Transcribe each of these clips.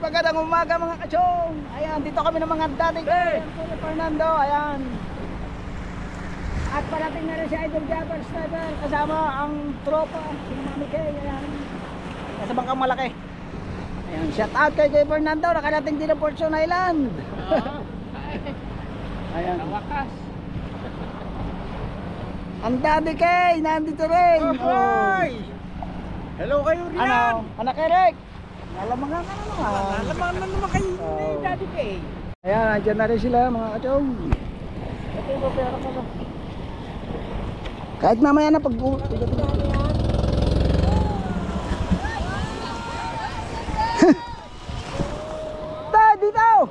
Magandang umaga mga kachong. Ayan, dito kami ng mga dating Kuya Fernando. Ayan. At parating na rin si Idol Jabber Sniper kasama ang tropa, si Mami Kay. Ayan. Nasa bangkang malaki. Ayan, shout out kay Kuya Fernando. Nakarating din ng Fortune Island. Ayan. Wakas. Ang Daddy Kay, nandito rin. Ahoy! Hello kayo rin. Ano? Anak Eric. Nalamangan ka na naman. Nalamangan na naman kayo ni Daddy Kay. Ayan, andyan na rin sila mga kachong. Ito yung pera ko. Kahit mamaya na pag... Tay, dito!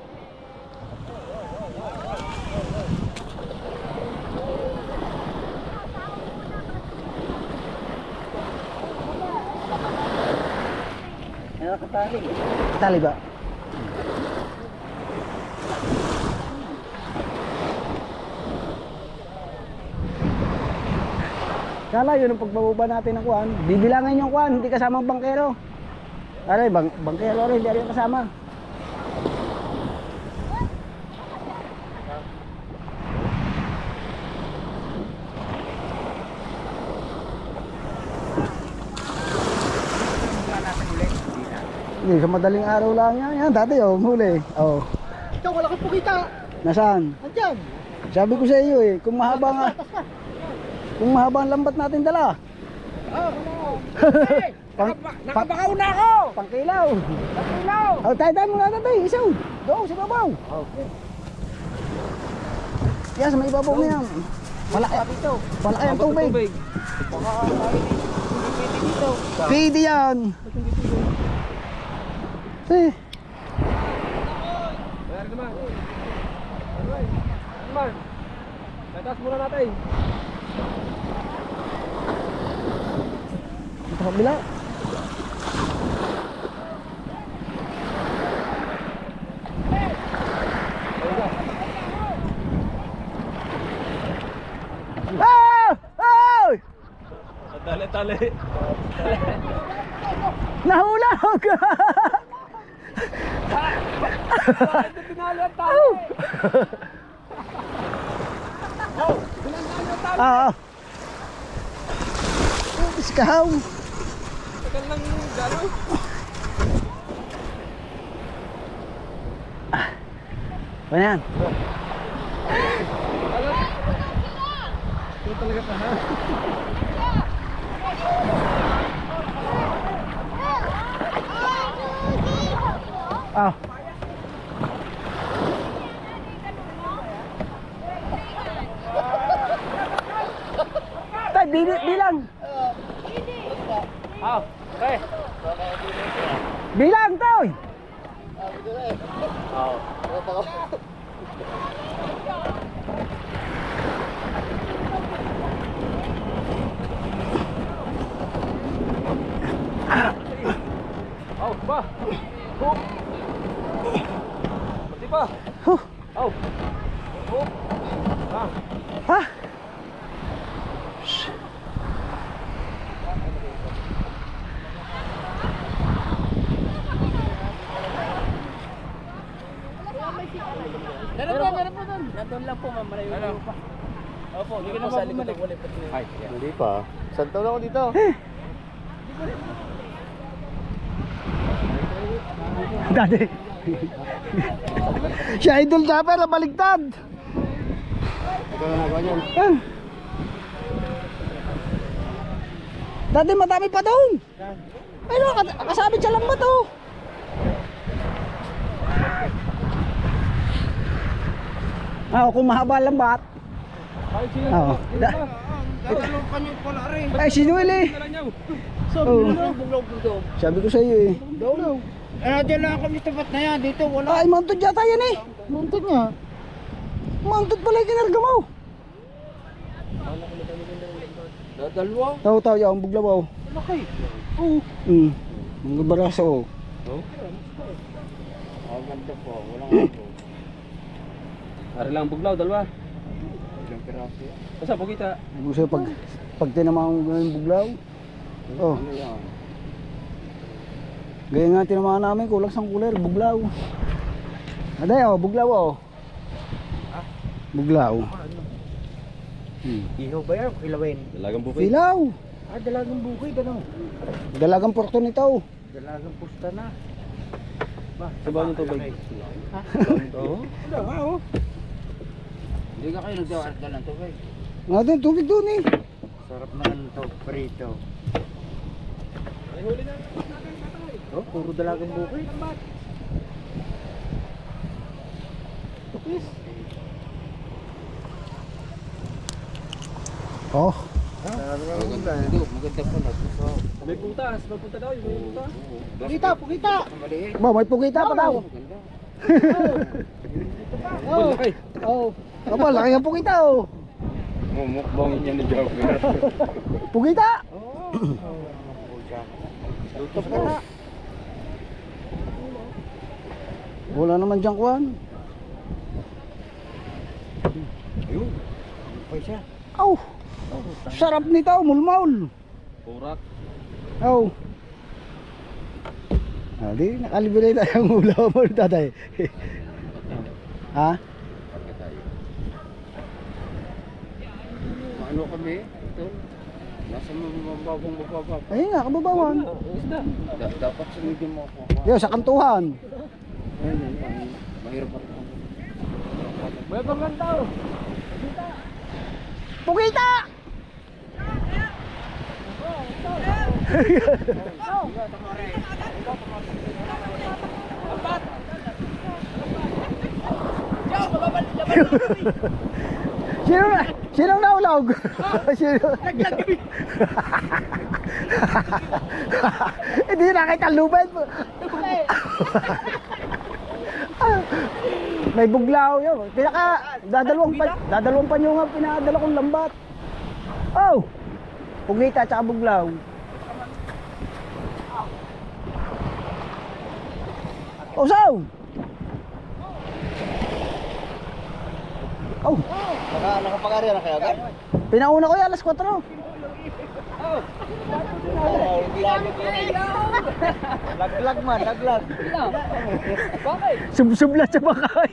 Tali. Tali ba? Kala yun ang pagbababa natin ng kuwan. Bibilangin yung kuwan, hindi kasama ang bangkero. Aray, bangkero rin, hindi rin kasama. Hindi, sa madaling araw lang yan. Yan, dati huli. Oh. Ikaw, wala kang pukita. Nasaan? Andyan. Sabi ko sa iyo kung mahaba nga. Kung mahaba ang lambat natin dala. Nakabakaw na ako. Pangkilaw. Pangkilaw. Oh, tayo mga tatay. Isaw. Doon sa babaw. Okay. Yan, sa may ibabaw na yan. Malaki ang tubig. Baka hindi pwede dito. Pwede yan. Eh. Mayroon naman. Alright. Naman. Tatas muna natin. Ito kabila. Ah! Oh! Tali. Nahulog! Ito tinalo ang tali. Oh, tinalo ang tali. Ah. Iskaw. Tagal ng gano'n. Ano yan? Ito talaga pa ha. Ah. Tay, bilang. Okay. Bilang, Toy. Ba. Pati pa. Huh. Oh. Ha? Meron po doon. Nandun lang po, ma'am. Malayo pa. Opo, hindi ka na sa likod ng walipot niyo. Ay, Hindi pa. Saan taon ako dito? Dati. Si Idol Jabber na baligtad. Ikaw na nagawa niyan. Dati madami pa doon. Ay no, kasabit siya lang ba to? Kung mahaba lang bat. ay, sino? Oo. Ano kanyo pala rin? Ay, si Noel eh. Sabi ko sa iyo eh. Dyan lang kami tapat na yan. Dito wala. Ay, mounted yata yan eh. Mountain niya. Mounted pala yung kinarga mo. Dalawa? Taw, yung buglabaw. Laki. Oo. Mga baraso. Ang ganda po. Walang ako. Ari lang buglaw, dalawa. Ilang piraso yan. Basta pagkita. Gusto pag tinamang yung buglaw. Oh. Ano yan? Gaya nga tinamaan namin, kulang sang cooler, buglaw. Aday oh, buglaw oh. Buglaw. Ihaw ba yan? Kilawin. Dalagang bukid. Silaw. Dalagang bukoy, gano'n. Dalagang porto nito. Dalagang pusta na. Sabaw ng tubig. Ha? Oo. Wala nga, oh. Hindi ka kayo nagdawart ka ng tubig. Nga din, tubig doon eh. Sarap naman ito, prito. Oh, puro dalagang bukoy. Tukis. Oh. Maganda po na. May putas. Magpunta daw. May putas. Pugita, pugita. Maliit. Ba, may pugita pa daw. Maganda. Oh. Oh. Aba, laki ang pugita oh. Mumukbang niya ni Joker. Pugita. Luto po. Wala naman dyan kuhan. Ayun. Okay siya. Aw. Sarap nito, mulmaul. Urak. Oh. Ah, di nakalibre tayo ang ulaw mo tatay. Ha? Ano kami? Ito. Nasa mababang. Ayun nga, kababawan. Isda. Dapat sumigyan mo ako. Yo, sa kantuhan. Ayun, mahirap pa rin. May pagkanta, oh. Pugita! Sinong naulog? Sino? Naglag kami. Hindi nakita lubad mo. May buglaw yun. Dadalawang panyunga pinadala kong lambat. Oh! Pugita at saka buglaw. Usaw! Oh! Nakapag-ari na kaya agad? Pinauna ko yan, alas 4. Laglag man, laglag. Bakit? Sublat sa bakay.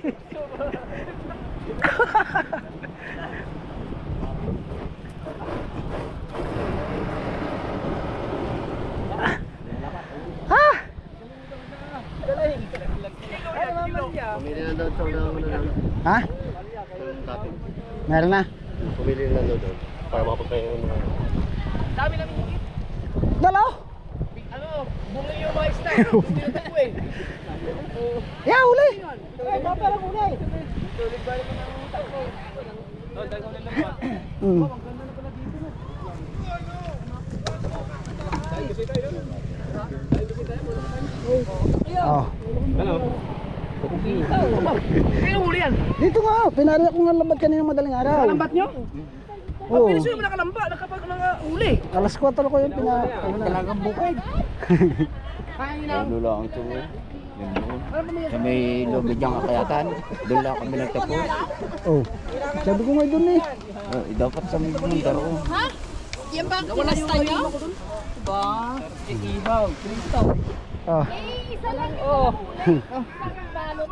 Ha? Pumili na daw ito ng Ha? topping. Meron na. Pumili na daw doon. Para makapagkain ng mga... Dami namin higit. Dalaw? Ano? Bumili yung mga isda. Hindi na tayo eh. Yeah, huli. Paparang muna eh. Tulig ba naman ang tako? Oh, dahil ko lang ba? Mm. Oh. Hello? Kaya huli yan? Dito nga, pinari ako nga lambat kanina madaling araw. Kalambat nyo? Oo. Pinis nyo naman nakalamba, nakapag-huli. Alas 4 ko yung Talagang bukid. Ano lang ito eh. Yun doon. Sa may lobby diyang kakayatan. Doon lang kami nagtapos. Oh. Sabi ko nga doon eh. Dapat sa may bundaro. Yan ba ang kinasta nyo? Ba? Ibaw, Kristo. Ah, Isa lang Oh.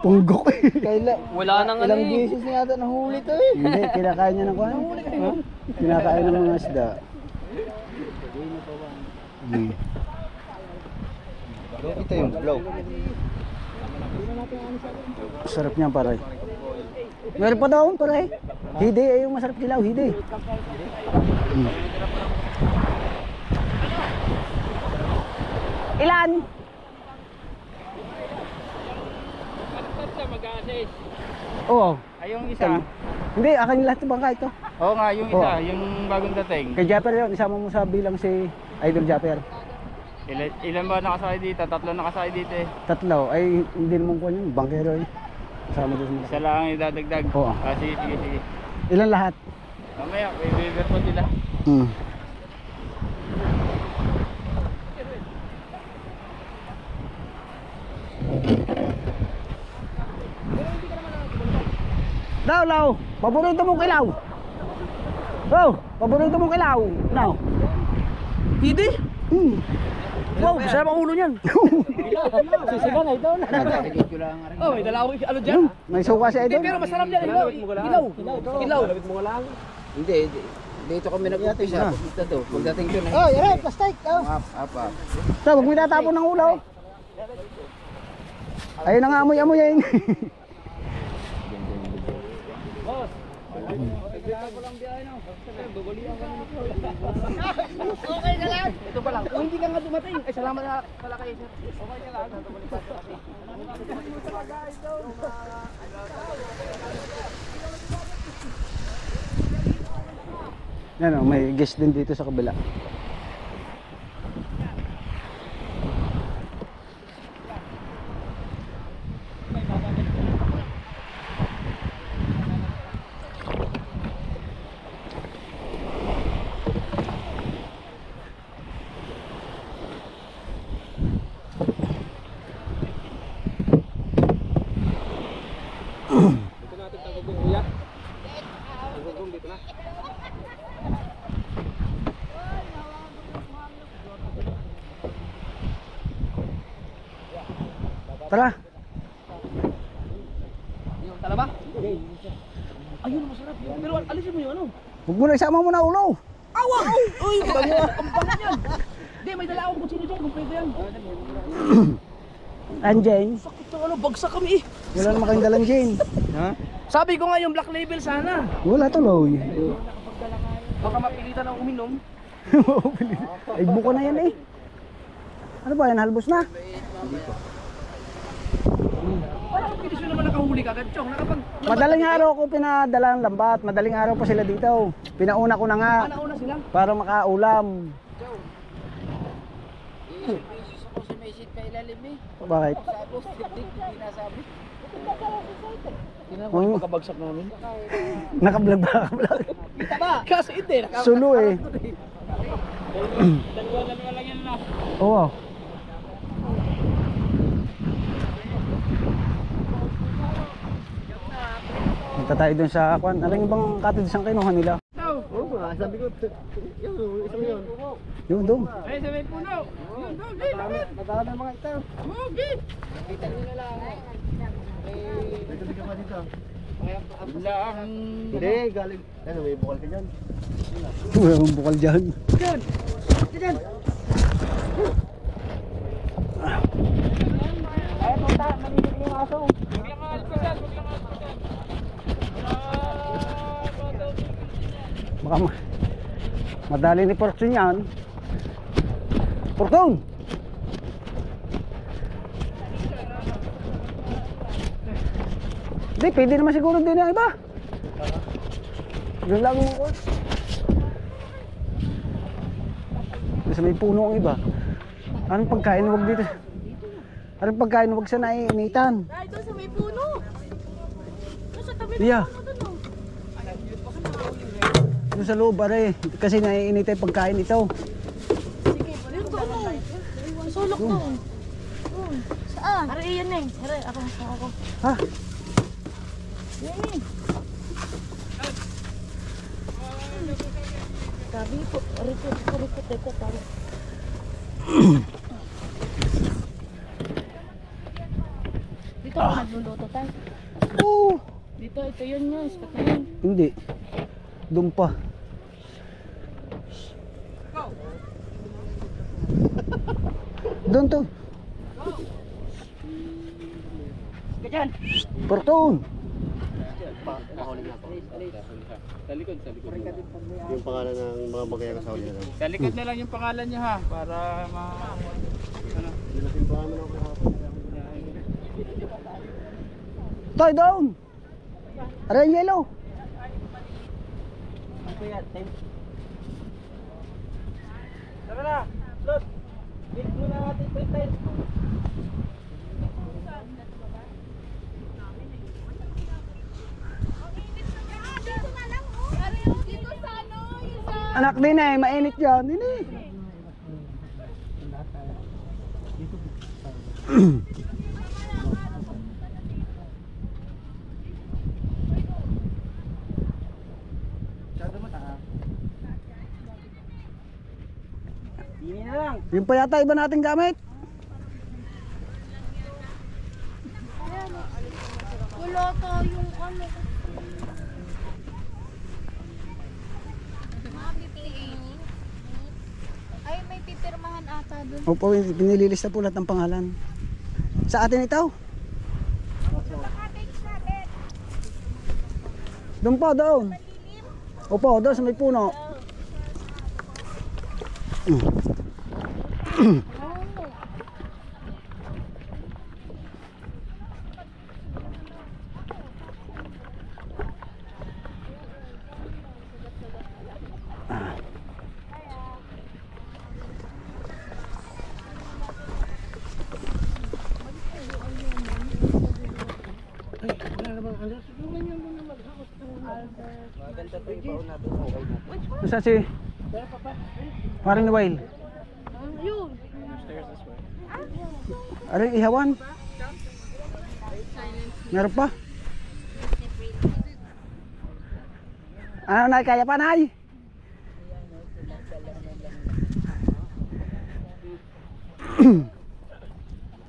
punggok eh. Kaila. Wala nang ano Ilang eh. beses na yata nahuli to eh. Hindi, kinakain niya ng kwan. Huh? Kinakain ng mga isda. Hmm. Ito yung blow. Sarap niyan pare. Meron pa daw pare. Hidi ay yung masarap kilaw, hidi. Hmm. Ilan? Oo. Ay, yung isa. Hindi, akin lahat ng bangka ito. Oo nga, yung isa, Oh. yung bagong dating. Kay Japper yun, isama mo sa bilang si Idol Japper. Ilan ba nakasakay dito? 3 nakasakay dito eh. 3, ay hindi naman ko yun, bangkero eh. Kasama doon sa Isa mga. lang idadagdag. Oo. Ah, sige, sige, sige. Ilan lahat? Mamaya, may beber po sila. Hmm. Daw, law. Paborito mong kilaw. Oh, paborito mong kilaw. Now. Hindi? Hmm. Wow, sarap ang ulo niyan. Sisigang ay doon. Nagkakagit ko lang. Oh, may dala ako ano dyan. May suka si Hindi, Idol. pero masarap yan. Ilaw. Ilaw. Hindi, dito kami nag-umpisa. Dito to. Pagdating to na. Oh, yare, plastic. Oh. Up. So, huwag mo itatapon ng ulo. Ayun ang amoy-amoy yun. Okay na lang. Ito pa lang. Kung hindi ka nga dumating, ay salamat na pala kayo, sir. Okay na lang. Yan o, may guest din dito sa kabila. Ito natin tagugong kuya. Tagugong dito na. Tara. Yung talaba? Ayun, masarap. Pero alisin mo yung ano. Huwag mo na isama mo na ulo. Awa! Uy! Ang bango yan! Hindi, may dala akong kutsino dyan. Kung pwede yan. Anjay. Sakit ng ano, bagsak kami eh. Wala naman kayong dalang Jane. Ha? Sabi ko nga yung black label sana. Wala tuloy. Baka mapilitan ng uminom. Ay, buko na yan eh. Ano ba yan? Halbos na? Parang pilis nyo naman nakahuli kagad, Chong. Madaling araw ko pinadala ang lambat. Madaling araw pa sila dito. Pinauna ko na nga Nauna sila. para makaulam. Ako sa may seat pa ilalim eh. Bakit? Tapos, hindi nasabi. Tingnan mo yung pagkabagsak namin. Nakablog ba? Nakablog. Kita ba? Kasi hindi. Sulu eh. Dalawa lang yan na. Oo. Punta tayo dun sa kwan. Ano yung ibang cottage ang kinuha nila? Sabi ko, yung isang yun. Yung doon. Ay, sa may puno. Yun, doon, git, git. Nagkakaroon ng mga ito. Oh, git. Hindi, galing. Ano, may bukal ka dyan? Wala mong bukal dyan. Ay, punta. Nanginig yung aso. Maglangal ko dyan, Baka madali ni Fortune yan. Fortune! Hindi, pwede naman siguro din ang iba. Yun lang mo ko. Kasi may puno ang iba. Anong pagkain huwag dito? Anong pagkain huwag sa naiinitan? Ay, doon sa may puno. Doon sa tabi ng Yeah. puno doon. Oh. Doon sa loob, are. Kasi naiinita yung pagkain ito. Sige, yun doon. Oh. Sulok doon. Saan? Aray, iyan eh. Aray, ako. Ha? Yan eh. Sabi po, rikot, ito tama. Dito ako nagluluto tayo. Oo. Dito, ito yun nga, spot na yun. Hindi. Doon pa. Doon to. Ganyan. Fortune! Sa likod. Yung pangalan ng mga bagay kasama nila. Sa likod na lang yung pangalan niya ha. Para ma... Ano? Yung pangalan ng kahapon. Toy down! Are yung yellow? Tara na. Los. Hit mo na natin pretend. Anak din eh, mainit yan. Din eh. Ini na lang. Yung pa yata iba nating gamit. Wala tayong ano. Ay, may pipirmahan ata dun. Opo, pinililista po lahat ng pangalan. Sa atin ito? Doon po, doon. Opo, doon sa may puno. Masa si Maring Noel? Ayun. Ano yung ihawan? Meron pa? Ano na, kaya pa nay?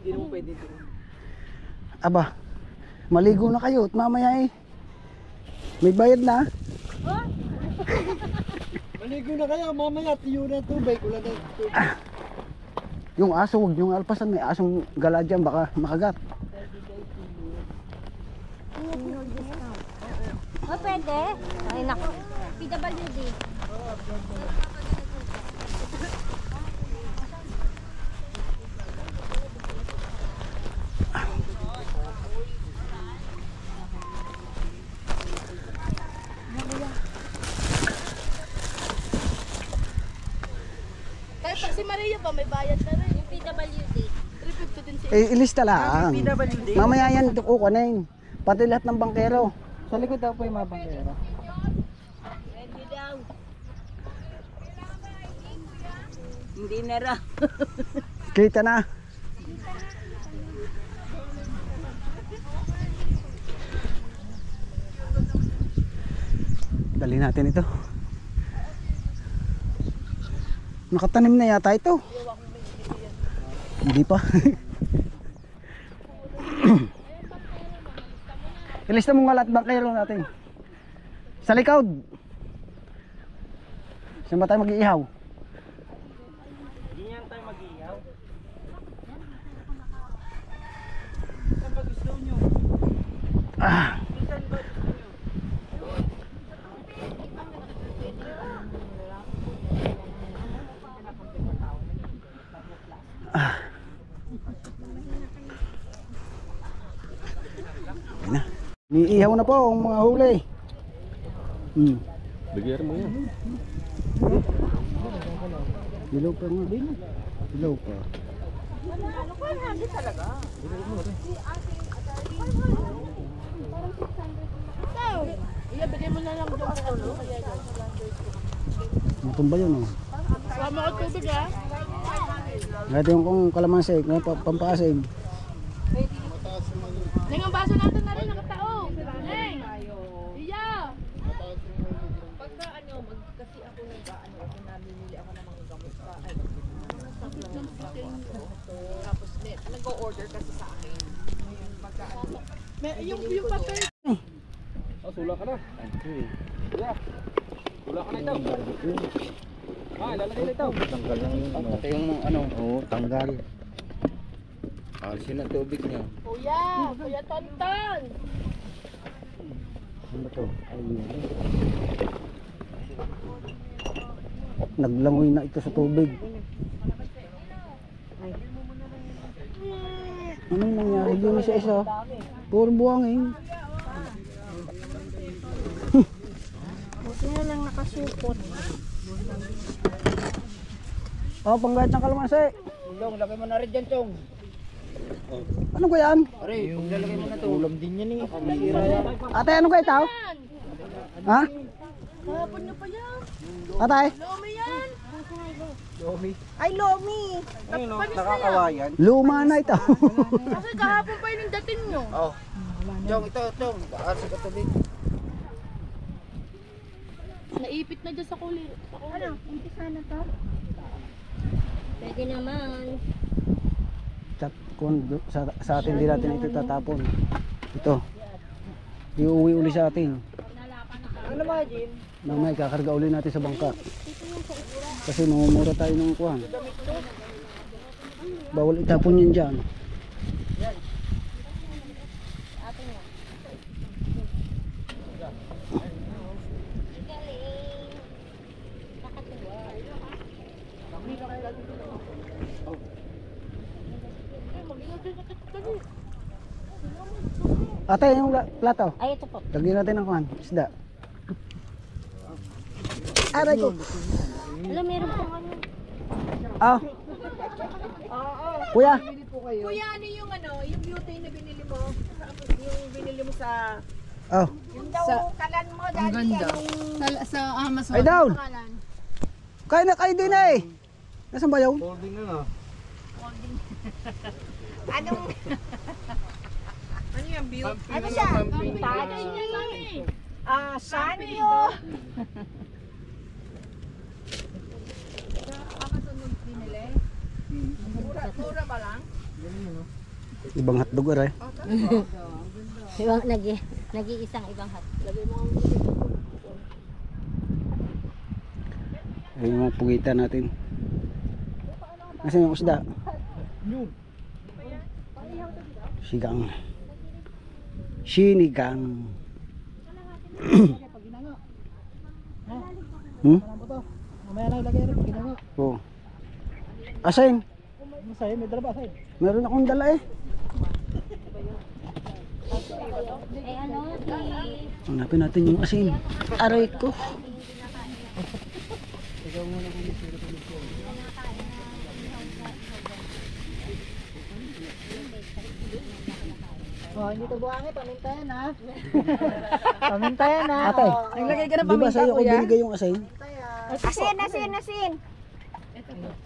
Hindi mo pwede dito. Aba, maligo na kayo at mamaya may bayad na. Maligo na kayo, mamaya tiyo na tubig. Wala na tubig. Yung aso, huwag yung alpasan. May asong gala dyan, baka makagat. Oh, pwede? Ay, naku. PWD. Kahit pa si Maria pa, may bayad na rin. Yung PWD. 350 din siya. Ilista lang. PWD. Mamaya yan, kukunin. Pati lahat ng bangkero. Sa likod daw po yung mga bangkero. Ready daw. Hindi na raw. Kita na. Dali natin ito. Nakatanim na yata ito. Hindi pa. Ilista mo nga lahat bangkero natin. Sa likod. Saan ba tayo mag-iihaw? Hindi yan tayo mag-iihaw. Saan ba gusto nyo? Ah. Saan ba gusto nyo? Niihaw na po ang mga huli. Bigyan mo yan. Ilaw pa nga. Ilaw pa. Ano ko yan? Hindi talaga. Bigay mo na lang doon sa ulo. Matumba yun oh. Sama ko tubig ha. Ito yung kung kalamansi, pampasig. Neng, ang baso natin na rin nakatao. Neng! Iya! Pagka ano, kasi ako ako namimili ako ng mga gamot sa tapos nag-o-order kasi sa akin. Pagka ano, Yung papel. Oh, sula ka na. Yeah. Sula ka na ito. Ah, lalagay na ito. Tanggal lang yung ano. Ito yung ano. Oo, tanggal. Alisin na tubig niya. Kuya Tonton. Ano ba to? Naglangoy na ito sa tubig. Ano yung nangyari dun sa isa? Puro buhangin. Buti na lang nakasupot. Oh, panggahit ng kalamansi. Chong, lagay mo na rin dyan, Chong. Ano ko yan? Pare, paglalagay mo na ito. Ulam din yan eh. Ate, ano ko ito? Ha? Kahapon na pa yan. Ate? Lomi yan. ay Lomi. Ayun, no, nakakawayan. Luma na ito. Kasi kahapon pa yung dating nyo. Oh. Chong, ito, Chong. Asin ka tubig. Naipit na dyan sa kulir. Ano, umpisa na to? Pwede naman. Sa atin din natin ito tatapon. Ito. Iuwi uli sa atin. Ano ba, Jim? Mamaya kakarga uli natin sa bangka. Kasi mamumura tayo ng kuhan. Bawal itapon yan dyan. Ate, yung plato. Ay, ito po. Lagyan natin ng kuhan. Isda. Aray ko. Alam, meron pong ano. Ah. Kuya. Kuya, ano yung yung beauty na binili mo? Yung binili mo sa... Oh. Yung daw kalan mo, daddy. Ang ganda. Sa Amazon. Ay down. Kain na kain din eh. Nasaan ba yun? Holding na. Anong... ano yung beauty? Ano siya? Tagay niya lang eh. Sanyo. Amazon mo binili? Mura ba lang? Ibang hotdog aray. Ibang, nag-iisang ibang hat. Ayun yung mga pugitan natin. Nasaan yung isda? Sigang. Sinigang. Mamaya na ilagay rin. Ginagawa. Oh. Asin. Masaya, may dala ba asin? Meron akong dala eh. Eh ano, Hanapin natin yung asin. Aray ko. Oh, hindi to buhangin, pamintayan ha. Pamintayan ha. Ate, Naglagay ka na di ba sa'yo ko binigay yung asin? Asin.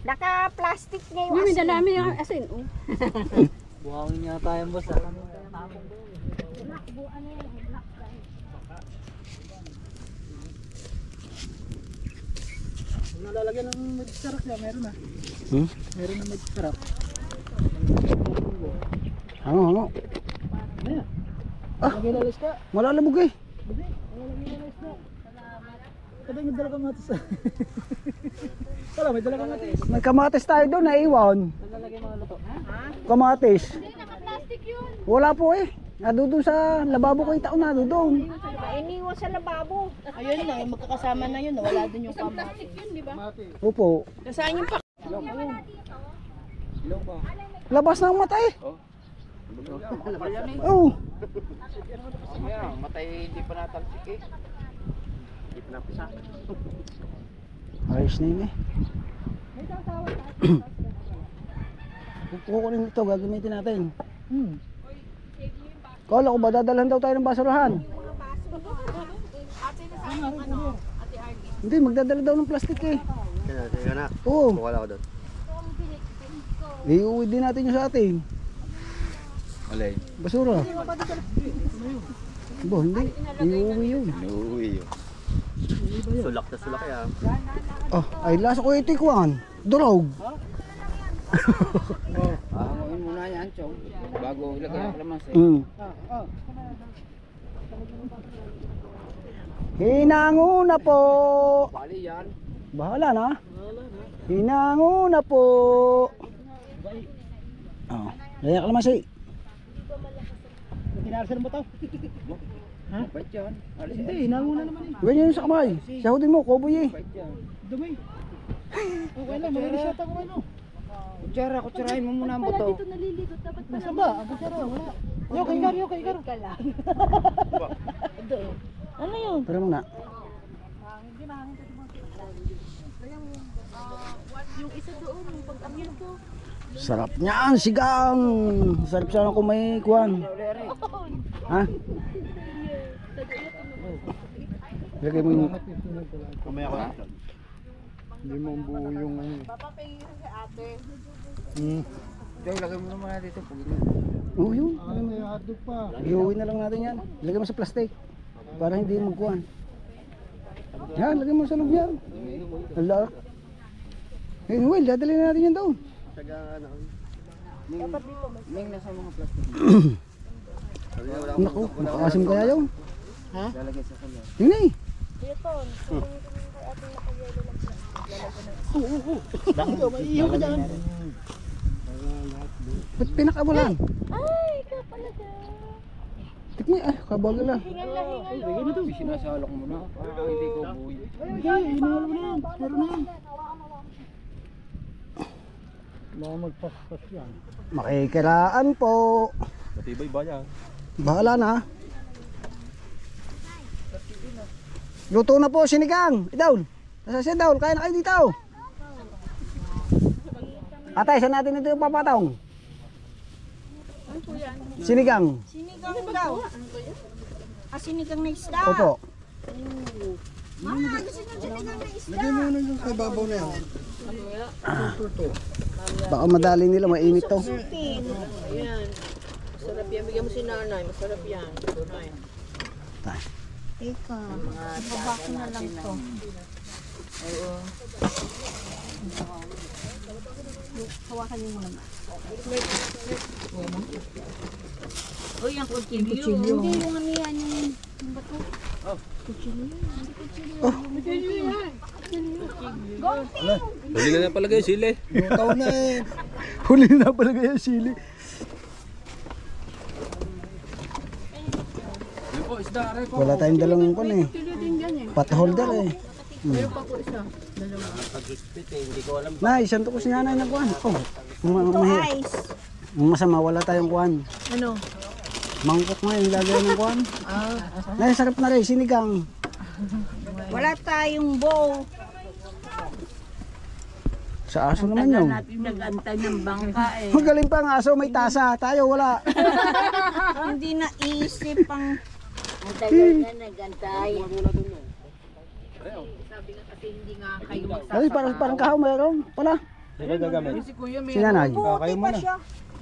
Naka-plastic niya yung asin. Hindi, namin yung asin. Buhangin niya tayo boss ha. Nalalagyan ng magic sarap niya, meron na. Meron ng magic sarap. Ano? Ano? Ah. Lagay na alis ka. Malalabog eh. Lagay na alis ka. Kada may dala kamatis. Wala, may dala kamatis. May kamatis tayo doon, naiwan. Nalalagay mga luto. Kamatis. Wala po eh. Nadudun sa lababo ko yung taon nadudun. Iniwan sa lababo. Ayun na, magkakasama na yun. Wala din yung kamatis. Opo. Nasaan yung Labas ng mata eh. Oh. Matay hindi pa natalsik eh. Hindi pa napisa. Ayos na yun eh. Kukunin ito, gagamitin natin. Kala ko ba dadalhan daw tayo ng basurahan? Hindi, magdadala daw ng plastic eh. Kaya na. Oo. Wala ko doon. Iuwi din natin yung sa atin. Alay. Basura. Bo, hindi. Iuwi yun. Inuwi yun. Sulak na sulak yan. Oh, ay lasa ko ito ikuan. Durog. Ahanguin muna yan, Chong. Bago ilagay ang kalamansi. Hinango na po. Bali yan. Bahala na. Hinango na po. Oh, kaya kalamansi. Kinarsan mo to? Bait yan. Alis Hindi, hinango na naman eh. Ganyan yun sa kamay. Sahudin mo, koboy eh. Bait yan. Dumi. Okay lang, magalis yata kung ano. Kutsara, kutsarahin mo muna ang buto. Nasa ba? Ang kutsara, wala. Yo, kay Gar. Ano yun? Tara muna. Yung isa doon, yung pag-amyan ko. Sarap niyan, sigang. Sarap sana kung may kuwan. Ha? Lagay mo yung... Kumaya ko na. Hindi mo buo yung ano. Papapahira si ate? Chong, lagay mo naman dito. Oh, yun. Ano may hotdog pa. Iuwi na lang natin yan. Lagay mo sa plastic. Para hindi magkuhan. Yan, lagay mo sa loob yan. Hala. Eh, Will, dadalhin na natin yan doon. May nasa mga plastic. Naku, makakasim kaya yun. Lalagay sa kanya. Yun na eh. Dito. Maiiyaw ka dyan. Ba't pinakabulan? Ay, ikaw pala ka. Tikmay, ay, kabagal lang. Hingal na hingal. Sinasalok mo na. Hindi ko buhay. Okay, hinahal mo na yan. Meron na yan. Baka magpaspas yan. Makikiraan po. Matibay ba yan? Bahala na. Luto na po, sinigang. Idaul. Nasa siya daul, kaya na kayo dito. Atay, saan natin ito yung papatong? Sinigang. Sinigang daw. Sinigang na isda. Opo. Mama, gusto nyo sinigang na isda. Lagyan mo na yung kay babaw na yan. Baka madali nila, mainit to. Ayan. Masarap yan. Bigyan mo si nanay. Masarap yan. Teka. Babak na lang to. Oo. Hawakan niyo muna. Uy, ang kutsilyo. Hindi yung ano yan. Yung bato. Huli na palagay sili. Lutaw na eh. Huli na pala kaya sili. Wala tayong dalawang kon eh. Pot holder eh. Meron pa po isa. Na, isang to ko si nanay ng kuhan. Oh, masama, wala tayong kuhan. Ano? Mangkok nga yung lagay ng kuhan. Nay, sarap na rin, sinigang. Wala tayong bow. Sa aso naman yun. Nag-antay ng bangka eh. Magaling pa ang aso, may tasa. Tayo wala. Hindi na isip ang... Ang tagal na nag-antay. Sabi nga kasi hindi nga kayo Ay, parang kahaw mayroon. Pala. Si Kuya Si nanay. kayo muna.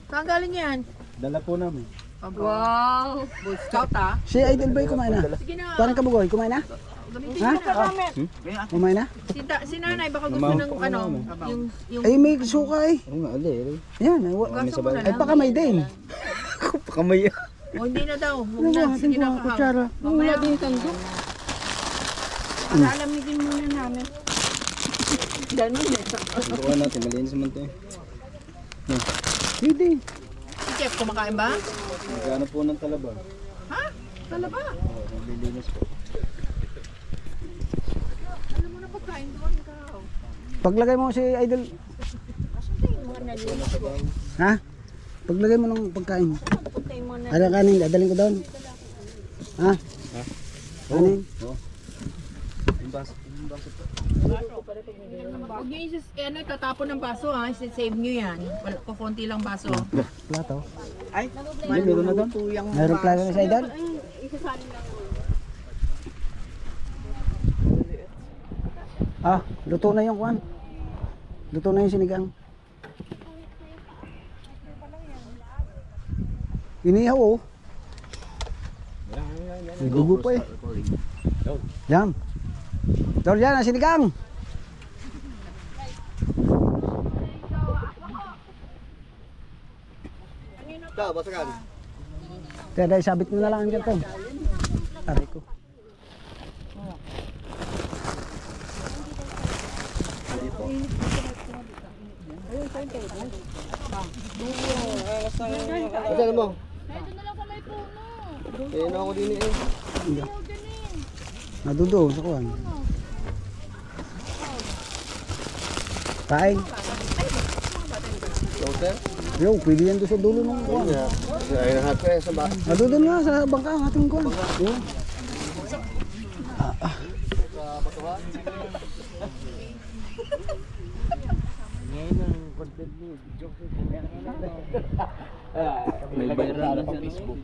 Saan galing yan? Dala po namin. Wow! Boy Scout ah. Si Idol Boy kumain na. Sige na. Parang kabugoy, kumain na? Ha? Kumain na? Si nanay baka gusto ng ano, yung Ay, may suka eh. Oo nga, ali. Yan, gaso mo na ay lang. pakamay din. Kamay. O hindi na daw. Huwag Ano na. ba? Sige na Tingko, kakaw. kutsara. Mamaya din sandok. Alamigin muna namin. Ganun eh. Bukuhan natin, malinis naman ito. Hindi. Si Chef, kumakain ba? Magkano po ng talaba? Ha? Talaba? Oo, maglilinis po. Alam mo na pagkain doon. Ikaw. Paglagay mo si Idol. Ha? Paglagay mo ng pagkain. Ano kanin? Dadaling ko doon. Ha? Kanin? Yung baso po. Huwag nyo ano, tatapon ng baso ha. Save nyo yan. Kukunti lang baso. Plato. Ay, Meron na doon? Meron plato na sa Idol? Ah, luto na yung kuwan. Luto na yung sinigang. Inihaw oh. May dugo pa eh. Yan. Dor yan ang sinigang. Kaya dahil sabit mo na lang dyan to. Aray ko. Kasi mo? Eh, na ako din eh. Nadudo sa kuwan. Kain. Daughter? Yo, pwede yan doon sa dulo ng kuwan. Ay, nahat ko eh, sa ba? Nadudo nga sa bangka ang ating kuwan. Yo. May viral na sa Facebook.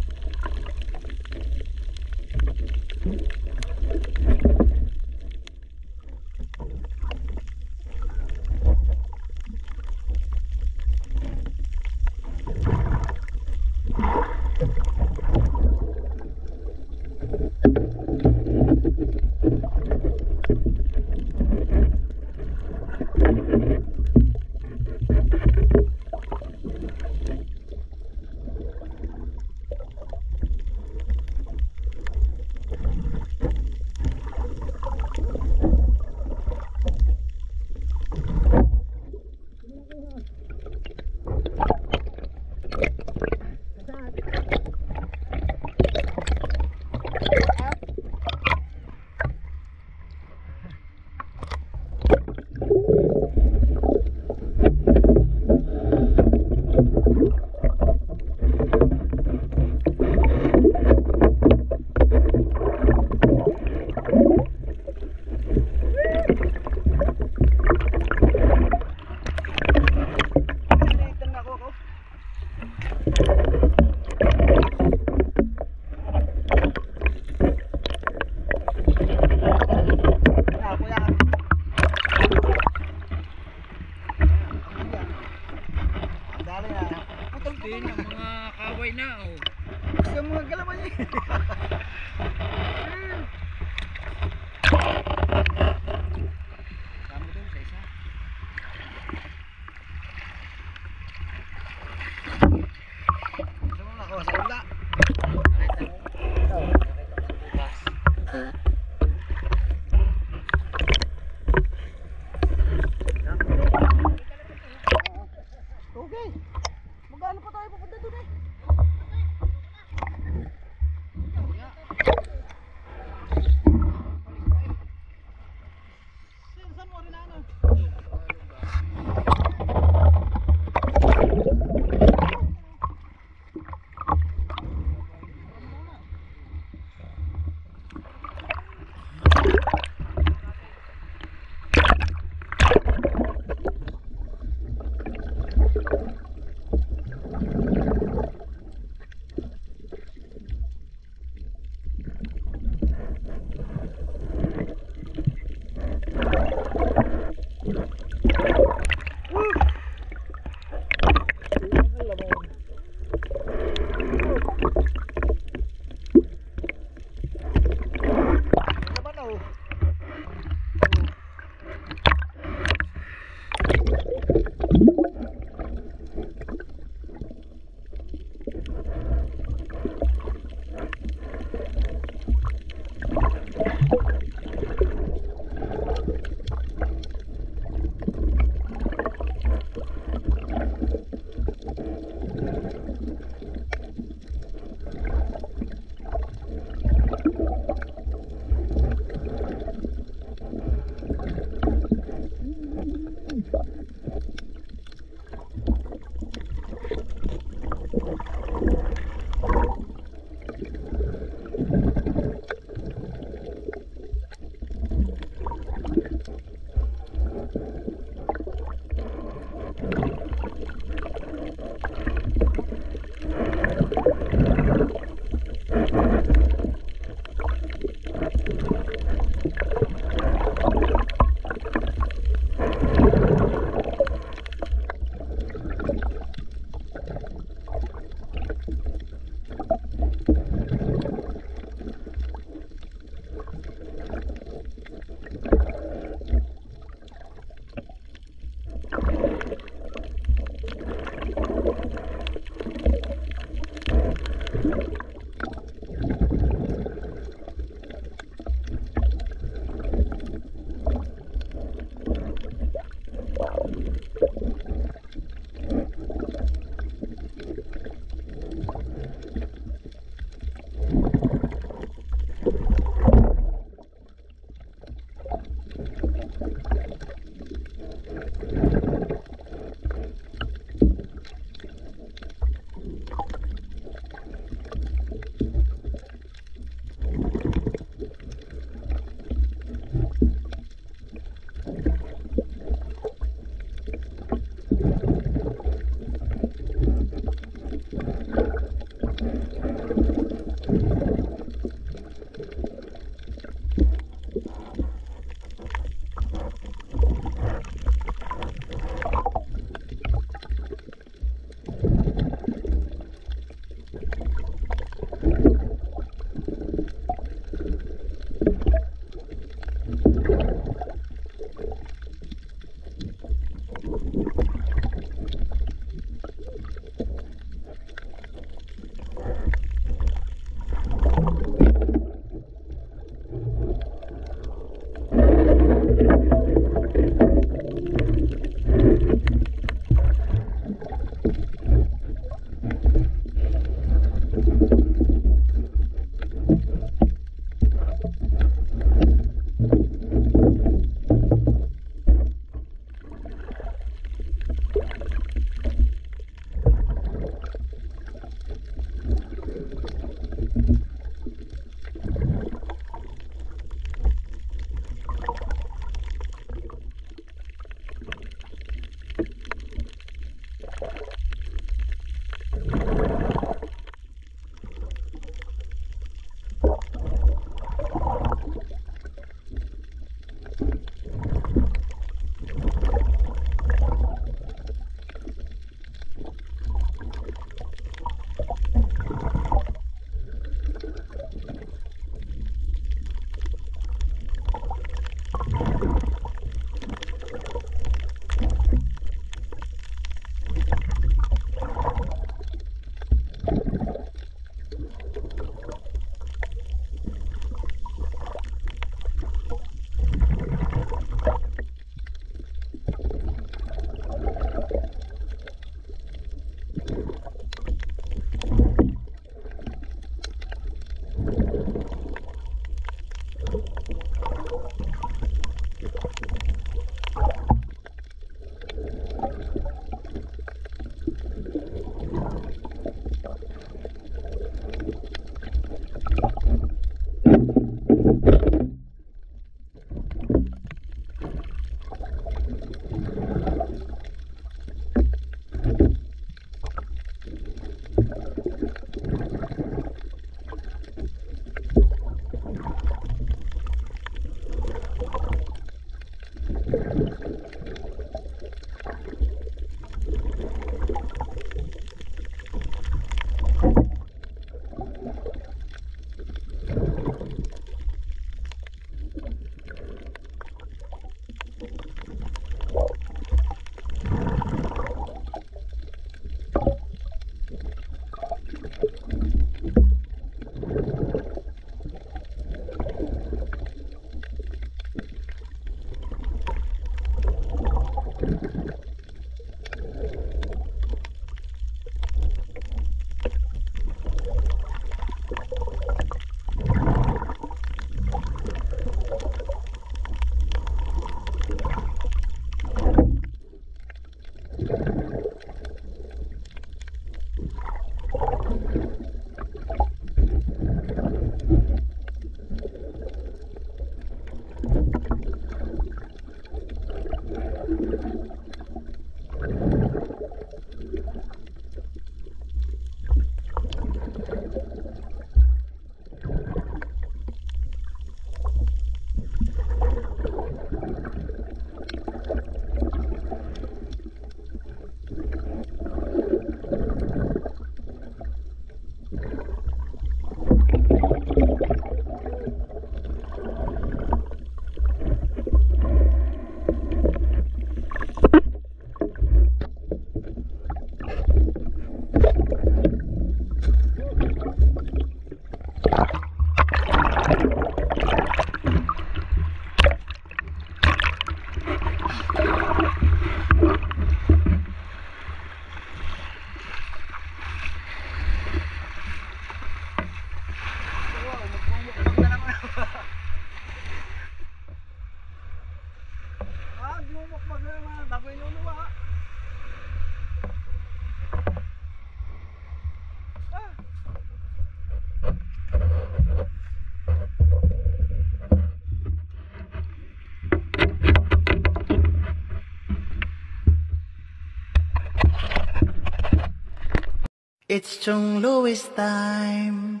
It's Chong Louis time.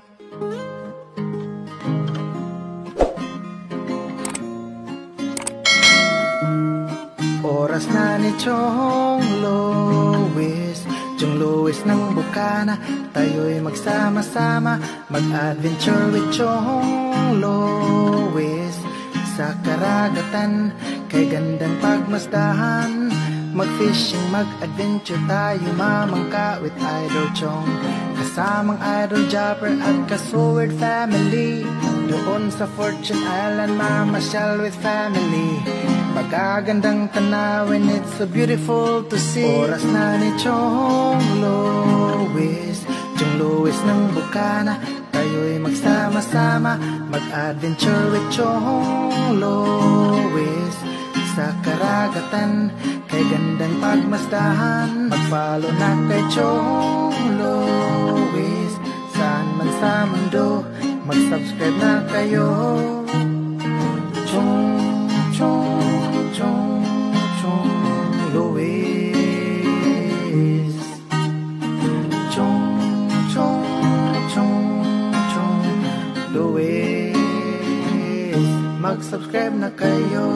Oras na ni Chong Louis, Chong Louis ng Bukana. Tayo'y magsama-sama, mag-adventure with Chong Louis. Sa karagatan, kay gandang pagmasdahan, mag-fishing, mag-adventure tayo, mamangka with Idol Chong. Kasamang Idol Jopper at Kasword family. Doon sa Fortune Island, mamasyal with family. Magagandang tanawin, it's so beautiful to see. Oras na ni Chong Louis, Chong Louis ng Bukana. Tayo'y magsama-sama, mag-adventure with Chong Louis. Sa karagatan, kay gandang pagmasdahan, mag-follow na kay Chong Louis. Saan man sa mundo, mag-subscribe na kayo. Chong Louis. Chong Louis. Mag-subscribe na kayo.